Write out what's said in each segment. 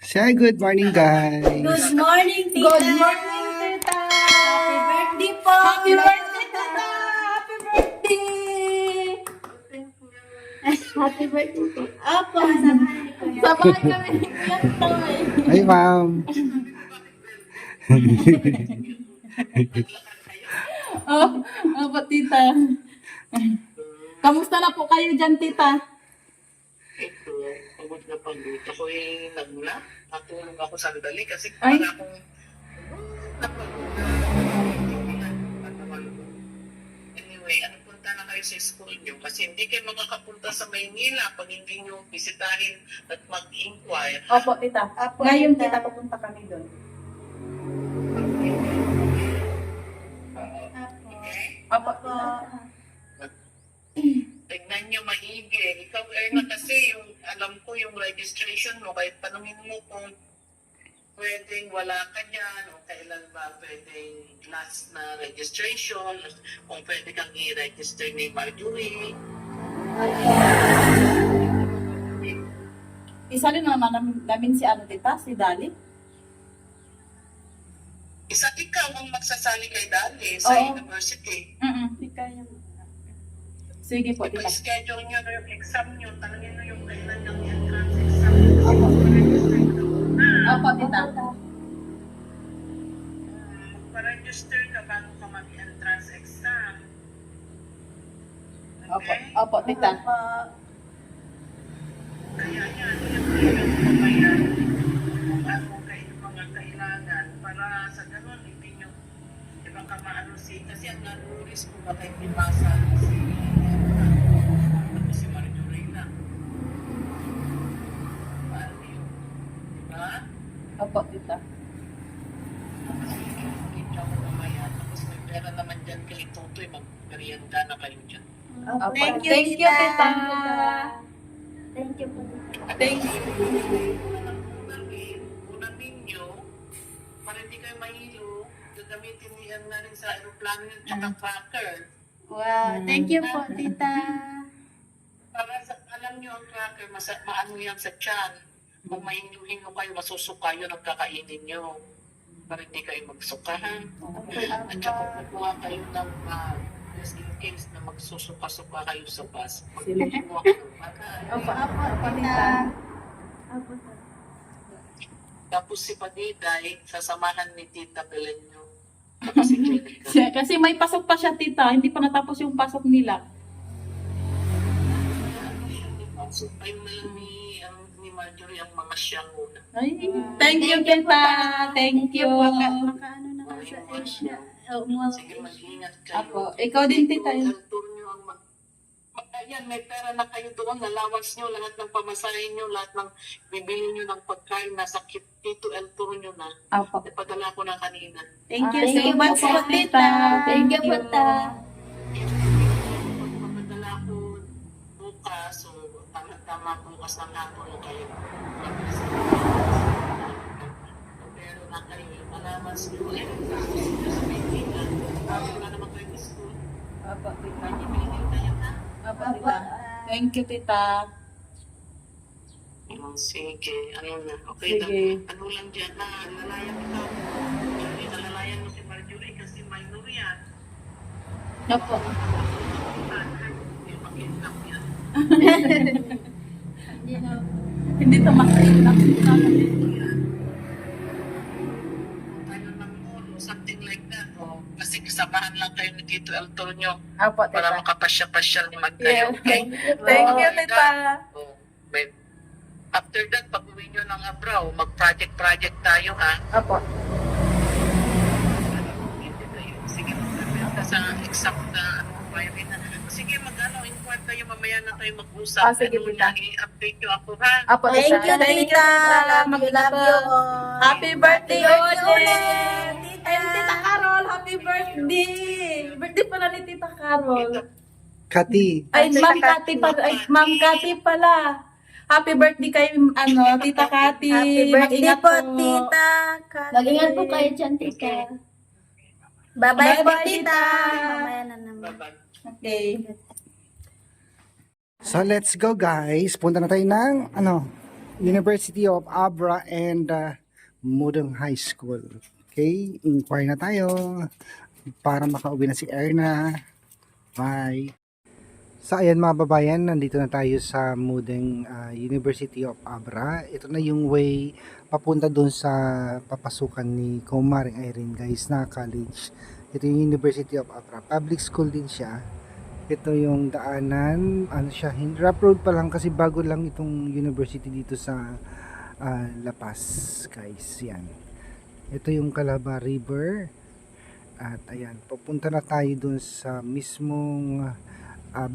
Say good morning, guys. Good morning, Tita. Good morning, Tita. Happy birthday po. Happy birthday, Tita. Happy birthday. Happy birthday po. Opo, Sabay kami ni Kuya Toy. Hi, ma'am. Opo, Tita. Kamusta na po kayo dyan, Tita? Ito, pagod na pagod. Ako nagmula. Natulog ako sandali kasi Ay. para akong napagod na. Anyway, punta na kayo sa school nyo kasi hindi kayo makakapunta sa Maynila pag hindi nyo bisitahin at mag-inquire. Opo, Tita. Opo, Ngayon, Tita. Tita, pupunta kami doon. Okay? Opo, Opo. Tignan nyo maigi. Ikaw, Erna, kasi yung, alam ko yung registration mo, kahit tanungin mo kung pwedeng wala ka dyan, o kailan ba pwedeng last na registration, kung pwede kang i-register ni Marjorie. isa rin naman namin si ano, Tita, si Dali. Isa ikaw ang magsasali kay Dali sa Oo. university. Hindi kaya. Sige po, Tita. Ipa-schedule nyo na yung exam nyo, tanongin nyo yung kailan ng entrance exam. Opo, Tita. Magpa-register ka bago ka mag-entrance exam. Opo, opo, Tita. Kaya yan, yung pamayan, kung ano kayo mga kailangan para sa ganun, hindi nyo, di ba ka maano kasi ang nanuris ko ba kayo pinasa si Marjorie na. Paano yun? Di ba? Opo, Tita. Kita mo mamaya, tapos may pera naman dyan kay Totoy, mag-merienda na kayo dyan. Opo. Thank you, Thank you, Tita. Tita. Thank you po. Thank you. Unan ninyo, para hindi kayo mahilo, gagamitin niya na rin sa aeroplano yung tsaka tracker. Wow, thank you po, Tita. Para sa, alam nyo ang tracker, maano yan sa tiyan. Kung mahinyo-hinyo kayo, masusuka yun ang kakainin nyo. Para hindi kayo magsukahan. At saka kukuha kayo ng just in case na magsusuka-suka kayo sa bus. Magkukuha kayo. Opo, Opo, Tita. Opo, Tita. Tapos si Padiday, sasamahan ni Tita Belen nyo. Tapos si Jenica. Kasi may pasok pa siya, Tita. Hindi pa natapos yung pasok nila. Ayun na lang ni Marjorie ang mga siyang muna. Ay, thank you, Tita. Thank you. Makaano na ka sa Asia. Sige, mag-ingat kayo. Apo, ikaw din, Tita. Ang tour nyo ang ayan, may pera na kayo doon, allowance nyo, lahat ng pamasahin nyo, lahat ng bibili nyo ng pagkain, nasa Tito El Tour nyo na. Apo. Napadala ko na kanina. Thank you Thank so you much po, po, Tita. Tita. Thank you po, Tita. Pagpapadala ko bukas, so tama bukas ng hapon na kayo. Pero na kayo, allowance nyo. Eh, sa Maynila, wala naman kayo sa school. Apo, Tita. Ibigay kayo na. Apo, Tita. Thank you, Tita. Sige, ano na, okay Sige. lang. Ano lang dyan, nalalayan ikaw. Hindi nalalayan mo si Marjorie kasi minor yan. Apo. Hindi makidnap yan. Hindi ito makainak. Tayo ng mall o something like that. O, kasi kasamahan lang kayo ni Tito El Toño Apo, para Tita. makapasya-pasyal naman kayo. Okay? Thank you, Tita. O, after that, pag uwi nyo ng Abrao, mag-project tayo ha. Apo. Sige, mag-prepare ka sa exam na requirement na. Sige, inquire kayo, mamaya na kayo mag-usap. Sige, Tita. I-update nyo ako ha. Apo, Tita. Thank you, Tita. Mag-love you all. Happy birthday Birthday ulit! ulit, Tita. And Tita Carol, happy birthday! Birthday pala ni Tita Carol. Kati. Ay, Ma'am Kati pala. Ay, Ma'am Kati pala. Happy birthday kay Tita Kati. Happy birthday Mag-ingat po, Tita. Mag-ingat po kayo dyan, Tita. Bye-bye po, Bye-bye, Tita. Tita. Mamaya na naman. Bye-bye. Okay. So, let's go, guys. Punta na tayo ng, University of Abra and Mudong High School. Okay, inquire na tayo para makauwi na si Erna. Bye. So ayan mga babayan, nandito na tayo sa Mudong University of Abra. Ito na yung way papunta doon sa papasukan ni Kumaring Irene guys na college. Ito yung University of Abra. Public school din siya. Ito yung daanan, ano siya, rough road pa lang kasi bago lang itong university dito sa La Paz guys. Yan. Ito yung Calaba River. At ayan, papunta na tayo dun sa mismong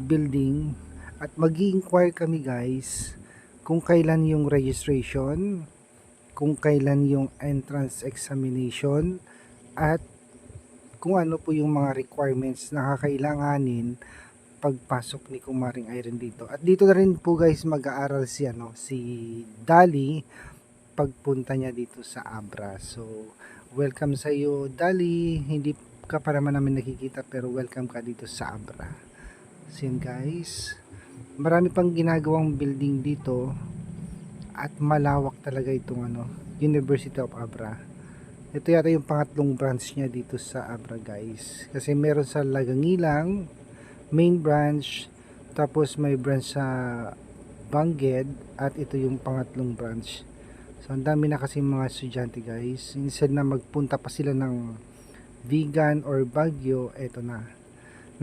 building at mag-i-inquire kami guys kung kailan yung registration, kung kailan yung entrance examination, at kung ano po yung mga requirements na kakailanganin pagpasok ni Kumaring Irene dito. At dito na rin po guys mag-aaral si Dali pagpunta niya dito sa Abra. So welcome sa iyo Dali, hindi ka pa naman namin nakikita pero welcome ka dito sa Abra. So yun guys, marami pang ginagawang building dito at malawak talaga itong University of Abra. Ito yata yung pangatlong branch niya dito sa Abra guys, kasi meron sa Lagangilang main branch, tapos may branch sa Bangged, at ito yung pangatlong branch. So ang dami na kasi mga estudyante guys, instead na magpunta pa sila ng Vigan or Baguio, eto na,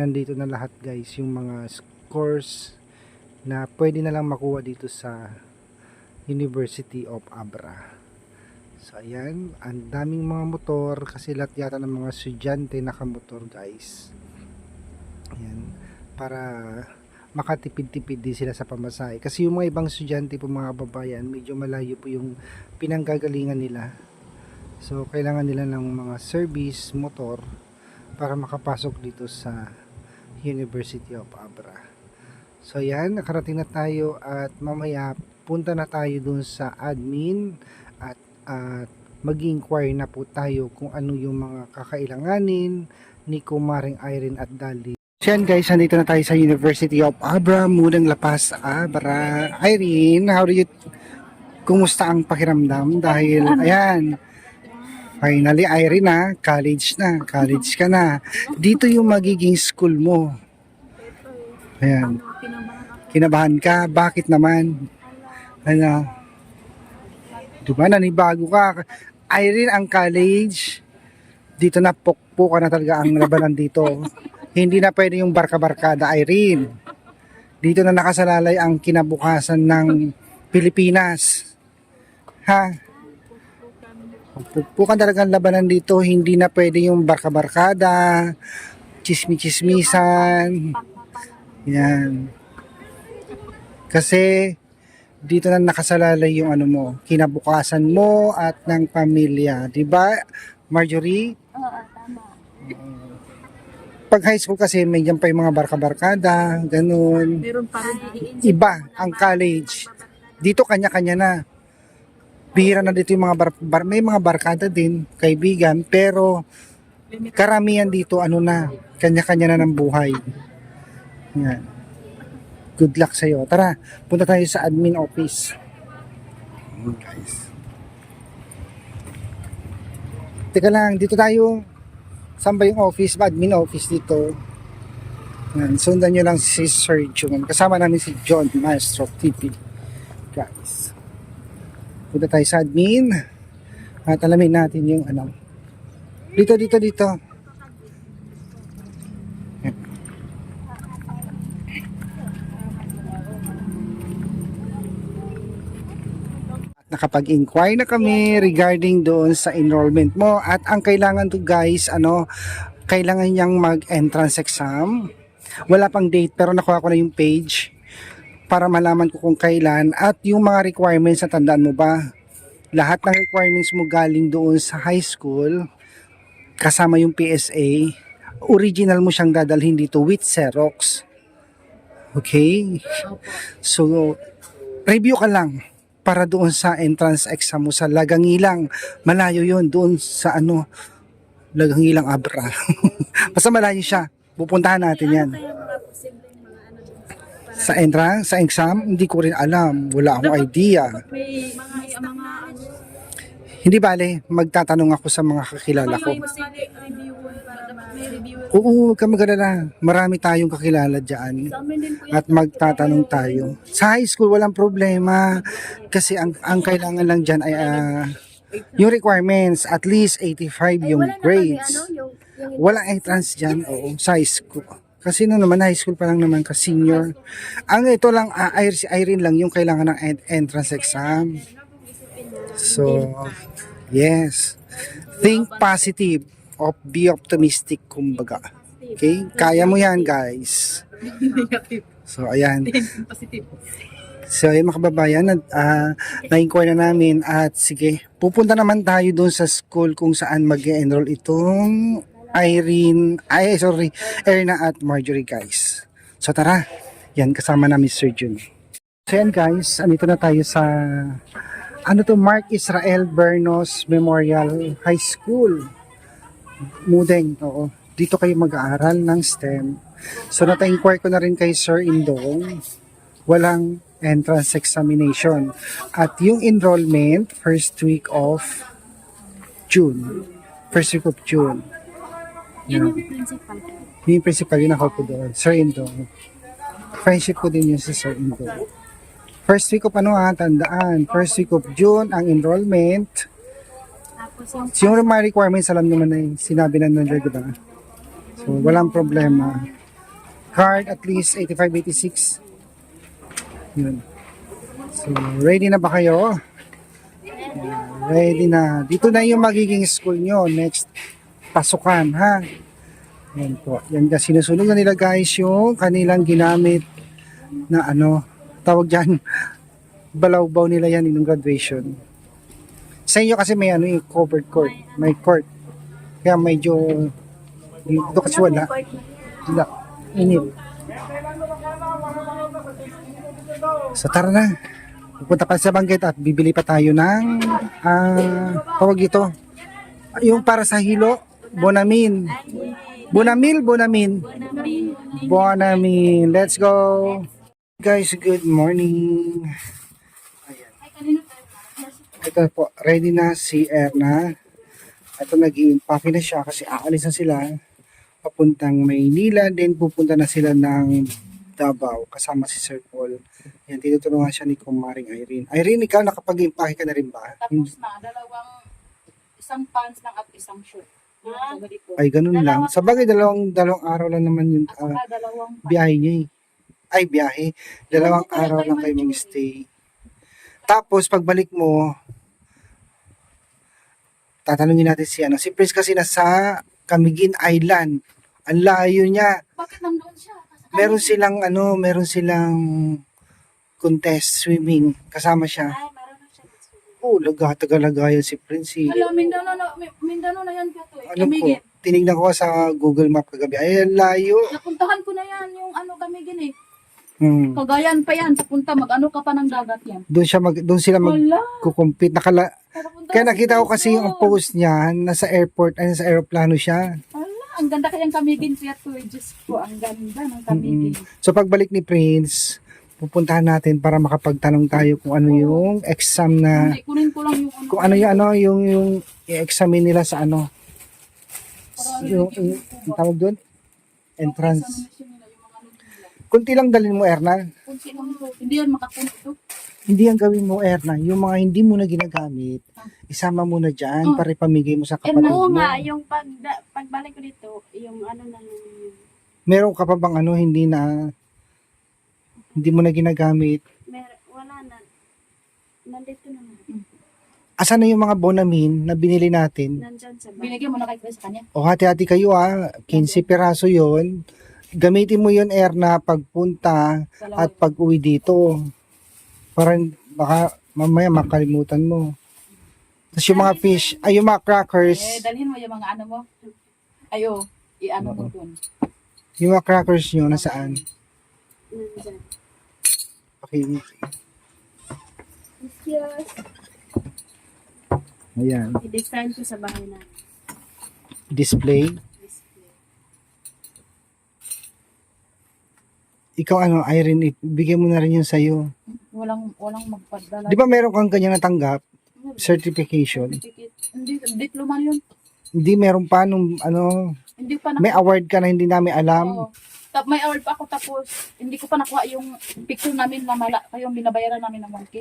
nandito na lahat guys yung mga course na pwede na lang makuha dito sa University of Abra. So ayan, ang daming mga motor kasi lahat yata ng mga estudyante nakamotor guys. Ayan, para makatipid-tipid din sila sa pamasahe. Kasi yung mga ibang estudyante po mga babayan, medyo malayo po yung pinanggagalingan nila. So kailangan nila ng mga service motor para makapasok dito sa University of Abra. So yan, nakarating na tayo at mamaya punta na tayo dun sa admin at mag-inquire na po tayo kung ano yung mga kakailanganin ni Kumaring Irene at Dali. So yan guys, nandito na tayo sa University of Abra, Mudong La Paz, Abra. Irene, kumusta ang pakiramdam? Dahil ayan, finally Irene college ka na. Dito yung magiging school mo. Ayan. Kinabahan ka? Bakit naman? Diba, nanibago ka. Irene, ang college, dito na pukpo ka na talaga ang labanan dito. Hindi na pwede yung barka-barkada, Irene. Dito na nakasalalay ang kinabukasan ng Pilipinas. Ha? Pukpukan talaga ang labanan dito. Hindi na pwede yung barka-barkada, chismi-chismisan. Yan. Kasi dito na nakasalalay yung kinabukasan mo at ng pamilya. Diba, Marjorie? Oo, tama. Pag high school kasi may dyan pa yung mga barka-barkada, ganun. Meron pa rin Iba ang college. Dito kanya-kanya na. Bihira na dito yung mga may mga barkada din, kaibigan, pero karamihan dito kanya-kanya na ng buhay. Yan. Good luck sa iyo. Tara, punta tayo sa admin office. Guys. Teka lang, dito tayo. Saan ba yung office? Admin office dito. Yan, sundan nyo lang si Sir John. Kasama namin si John Maestro TV. Guys. Punta tayo sa admin. At alamin natin yung Dito. Yan. Nakapag-inquire na kami regarding doon sa enrollment mo, at ang kailangan to guys, kailangan niyang mag-entrance exam. Wala pang date pero nakuha ko na yung page para malaman ko kung kailan, at yung mga requirements na tandaan mo ba? Lahat ng requirements mo galing doon sa high school kasama yung PSA. Original mo siyang dadalhin dito with Xerox. Okay? So, review ka lang para doon sa entrance exam mo sa Lagangilang. Malayo yun, doon sa Lagangilang Abra. Basta malayo siya. Pupuntahan natin yan. Sa entrance, sa exam, hindi ko rin alam. Wala akong idea. May mga Hindi bale, magtatanong ako sa mga kakilala ko. may review. Oo, huwag ka mag-alala. Marami tayong kakilala dyan. At magtatanong tayo. Sa high school, walang problema. Kasi ang kailangan lang dyan ay yung requirements, at least 85 yung grades. Walang entrance dyan, oo, sa high school. Kasi no naman, high school pa lang naman ka senior. Ang ito lang, si Irene lang yung kailangan ng entrance exam. So, yes. Think positive of be optimistic, kumbaga. Okay? Kaya mo yan, guys. So, ayan. Positive. So, yung mga kababayan, na-inquire na namin at sige, pupunta naman tayo doon sa school kung saan mag-enroll itong Erna at Marjorie, guys. So, tara. Yan, kasama namin Sir Jun. So, yan, guys. Andito na tayo sa Mark Israel Bernos Memorial High School. Mudeng, oo. Dito kayo mag-aaral ng STEM. So, nata-inquire ko na rin kay Sir Indong. Walang entrance examination. At yung enrollment, first week of June. First week of June. Yun yung principal. Yung principal, yun ako po doon. Sir Indong. Friendship ko din yun si Sir Indong. First week of tandaan. First week of June, ang enrollment. Tapos yung Yung mga requirements, alam naman na yung sinabi na nila, di ba? So, walang problema. Card, at least 85, 86. Yun. So, ready na ba kayo? Yeah, ready na. Dito na yung magiging school nyo. Next, pasukan, ha? Yan po. Yan ka, sinusunog na nila, guys, yung kanilang ginamit na tawag dyan, balawbaw nila yan yung graduation. Sa inyo kasi may yung covered court, may court. Kaya medyo dito kasi wala. Wala. Init. So tara na. Pupunta pa sa banggit at bibili pa tayo ng tawag ito. Yung para sa hilo, Bonamin. Bonamin. Let's go. Guys, good morning. Ayan. Ito po, ready na si Erna. Ito nag-i-impake na siya kasi aalis na sila papuntang Maynila. Then pupunta na sila ng Davao kasama si Sir Paul. Yan, tinutulungan siya ni Kumaring Irene. Irene, ikaw nakapag-impake ka na rin ba? Tapos na, isang pants lang at isang shirt. Ay, ganun lang. Sa bagay, dalawang araw lang naman yung Dalawang biyahe niya eh. Ay, biyahe. Dalawang araw lang kayo mag-stay. Tapos, pagbalik mo, tatanungin natin si Prince kasi nasa Camiguin Island. Ang layo niya. Bakit nandun siya? Meron silang contest swimming. Kasama siya. Oh, tagalagayan si Prince. Alam, Mindanao na yan kato eh. Alam ko, Camiguin. tinignan ko sa Google Map kagabi. Ay, ang layo. Napuntahan ko na yan, yung Camiguin eh. Hmm. Cagayan pa yan, papunta, ka pa ng dagat yan. Doon sila Wala. magkukumpit. Papunta Kaya sa nakita ko kasi yung Mindanao. post niya, nasa airport, ay nasa aeroplano siya. Wala, ang ganda kayang Camiguin siya to. Diyos ko, ang ganda ng Camiguin. So pagbalik ni Prince, pupuntahan natin para makapagtanong tayo kung ano yung exam na, Hindi, kunin ko lang yung kung ano yung i-examine nila sa yung tawag doon, entrance. Kunti lang dalhin mo, Erna. Hindi yan makapunto to. Hindi ang gawin mo, Erna. Yung mga hindi mo na ginagamit, isama mo na dyan para ipamigay mo sa kapatid oo mo. nga, yung pagbalik ko dito, yung na lang. Meron ka pa bang hindi mo na ginagamit? Wala na. Nandito naman. Asan na yung mga Bonamin na binili natin? Nandyan sa bahay. Binigyan mo na kay Chris sa kanya. O hati-hati kayo 15 piraso yon. Gamitin mo yon, Erna, pagpunta at pag-uwi dito. Para baka mamaya makalimutan mo. Tapos yung mga fish, yung mga crackers, Dalhin mo yung mga mo. Ayo, mo dun. yung mga crackers nyo, nasaan? Nandyan. Okay. Yes. Ayan. I-design ko sa bahay na. Display. Ikaw ano, Irene, bigyan mo na rin yun sa'yo. Walang magpadala. Di ba meron kang kanya natanggap? Certification. Hindi, diploma yun. Hindi, meron pa nung ano, Hindi pa may award ka na hindi namin alam. Oo. May award pa ako tapos hindi ko pa nakuha yung picture namin na yung binabayaran namin ng 1K.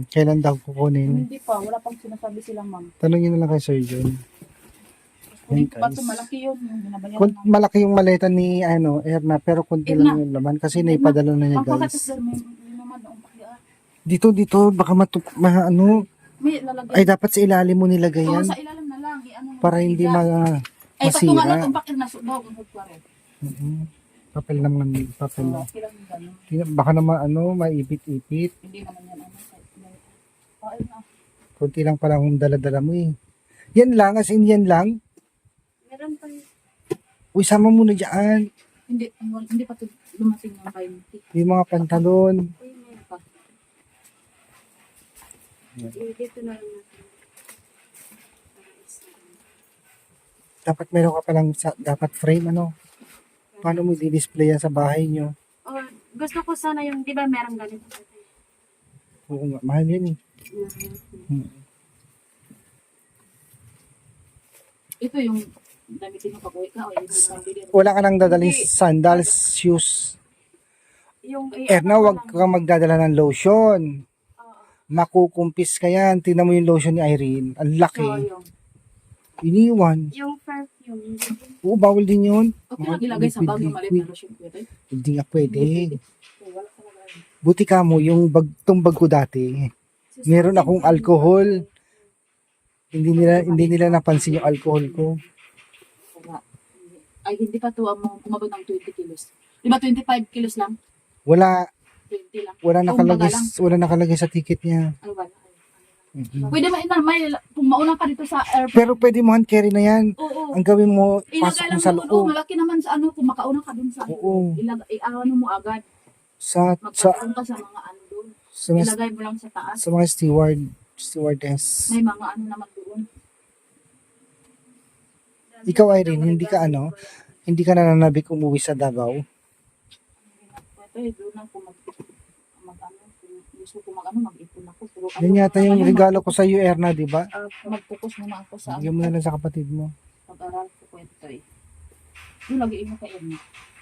Kailan daw kukunin? Hindi pa, wala pang sinasabi silang ma'am. Tanungin na lang kay Sir John. Hindi Yan, pa guys. ito malaki yun, yung binabayaran Kung namin. malaki yung maleta ni Erna, pero konti lang yung laman kasi naipadala na niya, Pagkakatas guys. sir, may naman noong pakiyaan. Dito, baka ano, May lalagyan. ay dapat sa ilalim mo nilagay Oo, yan sa ilalim na lang. Ano, para hindi Ay, pag tunga masira. na itong pakir na sudaw, unod pa rin. Papel naman, papel lang. Okay lang yung ganun. Baka naman maipit-ipit. Hindi naman yan Okay na. Kunti lang pala kung dala-dala mo eh. Yan lang, as in yan lang. Meron pa Uy, sama mo na dyan. Hindi pa ito lumating ng 20. Yung mga pantalon. Uy, meron pa. Dito na lang natin. Para isa. Dapat meron ka palang, dapat frame ano. Paano mo di-display yan sa bahay nyo? Oh, gusto ko sana yung, di ba merong ganito? Oo nga, mahal yan eh. Ito yung gamitin mo pag-uwi ka o yung pambili. Wala ka nang dadaling sandals, shoes. Yung, Erna, wag kang magdadala ng lotion. Makukumpis ka yan. Tingnan mo yung lotion ni Irene. Ang laki. Iniwan. yung perfume. Oo, bawal din yun. Okay lang ilagay sa bag yung maliit na lotion pwede. Hindi nga pwede. Wala talaga. Buti ka mo, yung tong bag ko dati. Meron akong alcohol. Hindi nila napansin yung alcohol ko. Wala. Ay, hindi pa to umabot ng 20 kilos. Di ba 25 kilos lang? Wala 20 lang. nakalagay, Kumbaga lang. wala nakalagay sa ticket niya. Ay, wala. Pwede ba may kung mauna ka dito sa airport? Pero pwede mo hand carry na yan. Oo. Ang gawin mo, Ilagay pasok mo lang sa doon. Oo, loob. malaki naman sa kung makauna ka dun sa Oo. ano mo agad. Sa Magpapun ka sa mga ano doon. mga, Ilagay mo lang sa taas. sa mga stewardess. May mga ano naman doon. Ikaw, Irene, hindi ka nananabik umuwi sa Davao. Pwede doon lang kung mag-ano. Kung gusto ko mag-ipon ako. Pero Yan yata yung regalo ko sa iyo, Erna, di ba? Mag-focus muna ako sa Bigyan mo na lang sa kapatid mo. pag-aral ko kwento eh. Yung lagi mo kayo mo.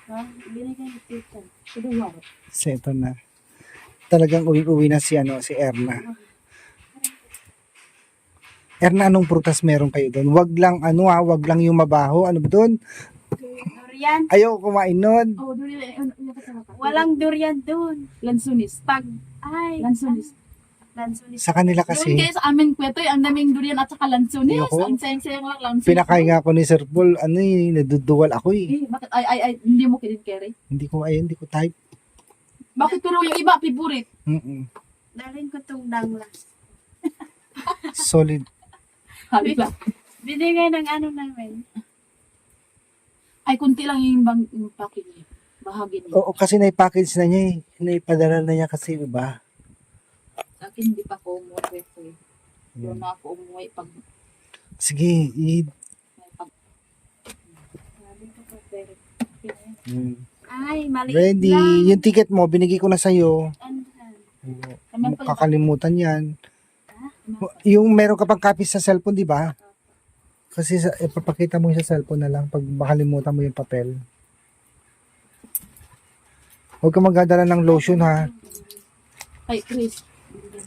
Ha? Binigay ni tita. Pero wala. So, ito na. Talagang uwi na si Erna. Erna, anong prutas meron kayo doon? Wag lang yung mabaho. Ano ba doon? Durian. Ayaw kumain nun. Oh, doon yung Walang durian dun. lansunis. Lansunis. Lansunis. Sa kanila Doon kasi, kayo sa amin kwento eh. Ang daming durian at saka lansunis. Ayoko. Ang sayang-sayang lang lansunis. pinakain nga ako ni Sir Paul, naduduwal ako eh. Bakit hindi mo kinit-carry? Hindi ko type. Bakit pero yung iba, favorite? Dalhin ko tong danglas. Solid. Sabi lang. Binigay ng ano namin. Ay, kunti lang yung packing niya. Bahagi niya. Oo, kasi nai-package na niya eh. Naipadala na niya kasi iba. Sa akin, hindi pa ako umuwi. Doon na ako umuwi pag Sige, may pag Sabi ko pa, pero mm. ay, maliit Ready. lang. Yung ticket mo, binigay ko na sa'yo. Ano? naman pala. Kakalimutan yan. Yung meron ka pang copy sa cellphone, di ba? Kasi ipapakita mo sa cellphone na lang pag makalimutan mo yung papel. Huwag ka magdadala ng lotion ha. Ay, Chris.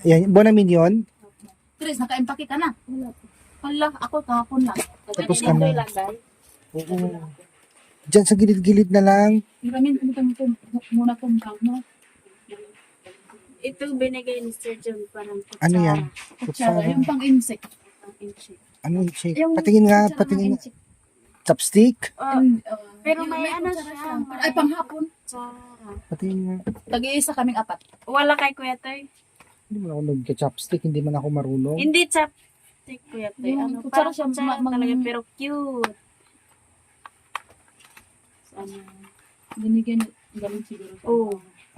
Yan, Bonamin yun. Chris, naka-empake ka na. Hala, ako kahapon lang. Tapos ka na. Oo. Diyan sa gilid-gilid na lang. Hiramin muna itong bag mo. Ito binigay ni Sir John parang kutsara. Ano yan? Kutsara, Kutsara. yung pang-insect. Pang-insect. Ano yung shake? Yung Patingin nga, kutsara patingin nga. ng-insect. Chopstick? Oh, pero Yung may ano kutsara siya, may- Ay, panghapon. kutsara. Patingin nga. Tag-iisa kaming 4. Wala kay Kuya Toy. Hindi mo ako nagka-chopstick, hindi man ako marunong. Hindi chopstick Kuya Toy. Yung Ano, kutsara parang siya, kutsara talaga pero cute. Ano, binigyan galing siguro. Oh.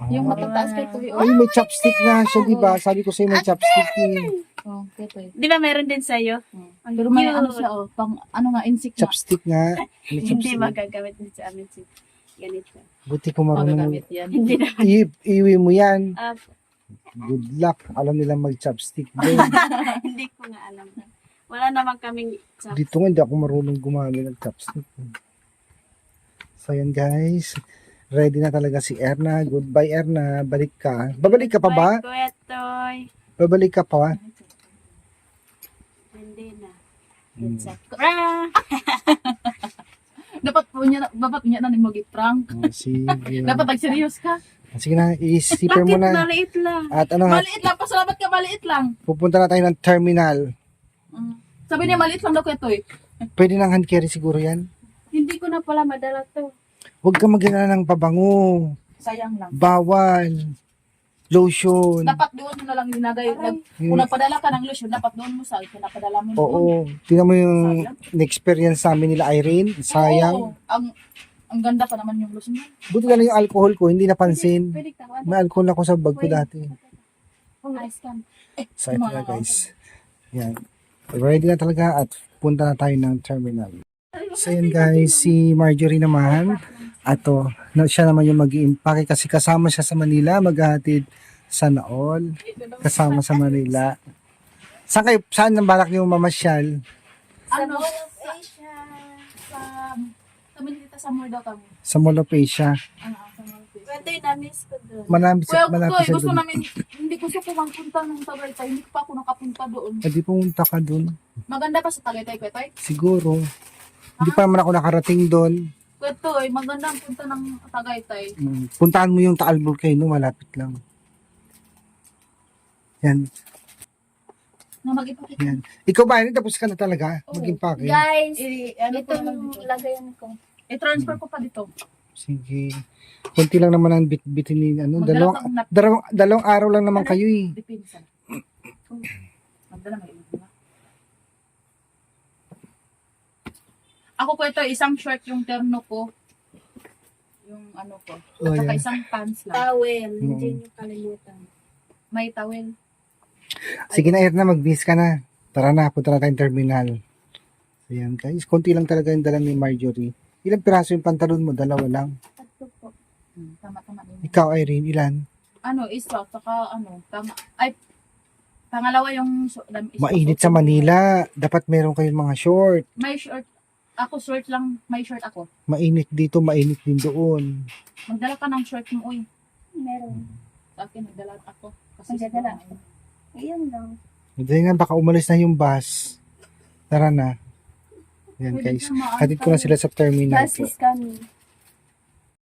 Yung matataas kay Tuwi. Ay, may chopstick nga siya, di ba? Sabi ko sa'yo may chopstick eh. Oh, kaya Di ba meron din sa'yo? Pero may Cute. ano siya, oh, pang ano nga, insect nga. Chopstick nga. May Hindi chopstick. magagamit din sa amin. Ganito. Buti ko marunong. Magagamit yan. Hindi na. Iwi mo yan. Apo. Good luck. Alam nila mag-chopstick din. Hindi ko nga alam. Wala naman kaming sa Dito nga, hindi ako marunong gumamit ng chopstick. So, yan guys. Ready na talaga si Erna. Goodbye, Erna. Balik ka. Babalik ka pa ba? Bye, Kuya Toy. Babalik ka pa? Hindi na. Hmm. It's a prank. Dapat po niya na mo giprank. Oh, sige. Dapat nag-serious ka. Sige na, isipin mo Bakit na. maliit lang? At ano nga, Maliit lang, pasalamat ka, maliit lang. pupunta na tayo ng terminal. Sabi niya, maliit lang daw Kuya Toy. Pwede nang hand carry siguro yan. Hindi ko na pala madala to. Huwag ka magdala ng pabango. Sayang lang. Bawal. Lotion. Dapat doon mo na lang ilagay. Kung nagpadala ka ng lotion, dapat doon mo sa pinapadala mo doon. Oo. Tingnan mo yung na-experience namin nila Irene. Oo, Sayang. ang ganda pa naman yung lotion mo. Buti na lang yung alcohol ko, hindi napansin. Pwede ka. May alcohol ako sa bag ko dati. Ice can. So, ito na guys. Yan. Ready na talaga at punta na tayo ng terminal. So, yan guys. Si Marjorie naman. Ato, siya naman yung mag-iimpake kasi kasama siya sa Manila. Maghahatid sa Naol. Kasama sa Manila. Saan ang balak niyo mamasyal? Ano? Sa Manila, sa mall daw kami. Sa Mall of Asia. Sa mall. Kuya Toy, na-miss ko doon. Malapit Kuya malapit Toy, siya gusto doon. namin, hindi gusto ko magpunta ng Tagaytay. Hindi pa ako nakapunta doon. Pwede pumunta ka doon. Maganda pa sa Tagaytay, Kuya Toy. Siguro. Hindi pa naman ako nakarating doon. Kuya Toy, maganda ang punta ng Tagaytay. Puntaan mo yung Taal Volcano, malapit lang. Yan, Na mag-ipakita. yan. Ikaw ba, tapos ka na talaga? Mag-impake? Guys, Ano ito ko lang yung dito. lagayan ko. I-transfer ko pa dito. Sige. Kunti lang naman ang bit-bitin ni, ano, Magdala kang dalawang araw lang naman kayo eh. Dipinsan. Magdala may iba. Ako po ito, isang short yung terno ko. Yung ano ko. Oh, At saka yan. isang pants lang. Towel, hindi nyo kalimutan. May towel. Sige na, Erna, mag-bis ka na. Tara na, punta na tayong terminal. Ayan guys, konti lang talaga yung dala ni Marjorie. Ilang piraso yung pantalon mo? Dalawa lang. Tatlo po. Tama-tama din. Ikaw, Irene, ilan? Ano, isa. Saka ano, ay, pangalawa yung Mainit sa Manila. Dapat meron kayong mga short. May short. Ako short lang. May short ako. Mainit dito, mainit din doon. Magdala ka ng short mo, uy. Meron. Sa akin, nagdala ako. Kasi Magdala. Ayun lang. Dahil nga, baka umalis na yung bus. Tara na. Yan Pwede guys. na, Hatid ko na sila sa terminal Bus po. is coming.